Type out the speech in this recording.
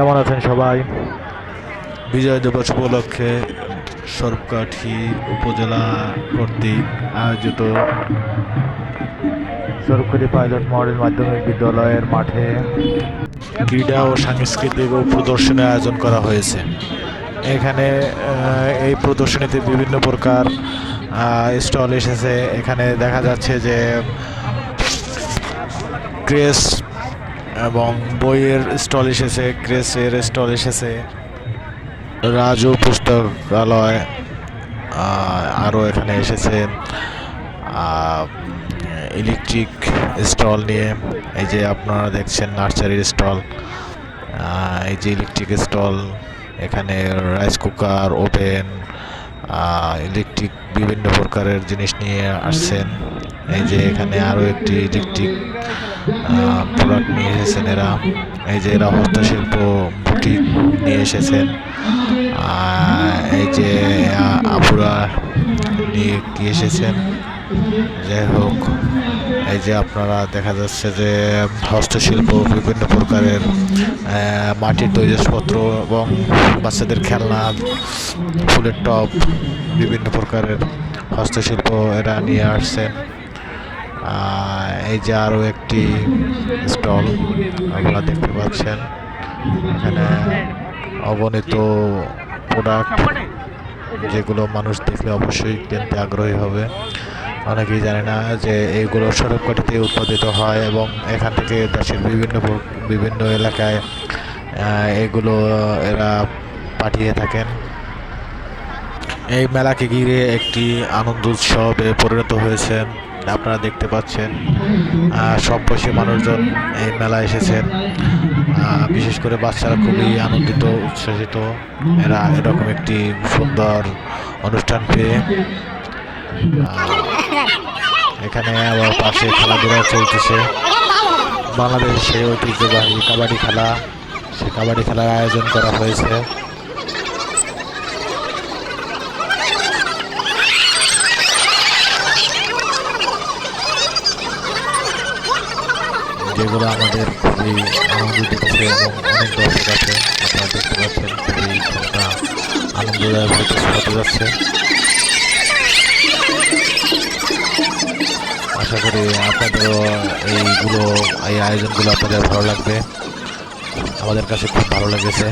কেমন আছেন সবাই? বিজয় দিবস উপলক্ষে সরকাঠি উপজেলা কর্তৃক আয়োজিত সরকারি পাইলট মডেল মাধ্যমিক বিদ্যালয়ের মাঠে ক্রীড়া ও সাংস্কৃতিক ও প্রদর্শনী আয়োজন করা হয়েছে। এখানে এই প্রদর্শনীতে বিভিন্ন প্রকার স্টল এসেছে। এখানে দেখা যাচ্ছে যে ক্রেস এবং বইয়ের স্টল এসেছে, ক্রেসের স্টল এসেছে, রাজু পুস্তকালয় আরও এখানে এসেছে ইলেকট্রিক স্টল নিয়ে। এই যে আপনারা দেখছেন নার্সারির স্টল, এই যে ইলেকট্রিক স্টল, এখানে রাইস কুকার, ওভেন, ইলেকট্রিক বিভিন্ন প্রকারের জিনিস নিয়ে আসছেন। এই যে এখানে আরও একটি ইলেকট্রিক প্রোডাক্ট নিয়ে এসেছেন এরা। এই যে এরা হস্তশিল্প বুটিক নিয়ে এসেছেন। এই যে আপুরা নিয়ে কি এসেছেন। যাই হোক, এই যে আপনারা দেখা যাচ্ছে যে হস্তশিল্প বিভিন্ন প্রকারের মাটির তৈজসপত্র এবং বাচ্চাদের খেলনা, ফুলের টব, বিভিন্ন প্রকারের হস্তশিল্প এরা নিয়ে আসছেন। এই যে আরও একটি স্টল আপনারা দেখতে পাচ্ছেন। এখানে অগণিত প্রোডাক্ট, যেগুলো মানুষ দেখলে অবশ্যই কিনতে আগ্রহী হবে। অনেকেই জানে না যে এইগুলো সরবকাঠিতে উৎপাদিত হয় এবং এখান থেকে দেশের বিভিন্ন এলাকায় এগুলো এরা পাঠিয়ে থাকেন। এই মেলাকে ঘিরে একটি আনন্দ উৎসবে পরিণত হয়েছে। আপনারা দেখতে পাচ্ছেন সব বয়সী মানুষজন এই মেলায় এসেছেন। বিশেষ করে বাচ্চারা খুবই আনন্দিত, উচ্ছ্বসিত এরা এরকম একটি সুন্দর অনুষ্ঠান পেয়ে। এখানে আবার পাশে খেলাধুলা চলতেছে। বাংলাদেশের সেই ঐতিহ্যবাহী কাবাডি খেলা, সেই কাবাডি খেলার আয়োজন করা হয়েছে। যেগুলো আমাদের খুবই আনন্দ দিচ্ছে এবং অনেক দর্শক আছে। আপনারা দেখতে পাচ্ছেন খুবই একটা আনন্দদায়ক হতে যাচ্ছে। আশা করি আপনাদেরও এই আয়োজনগুলো আপনাদের ভালো লাগবে। আমাদের কাছে খুব ভালো লেগেছে।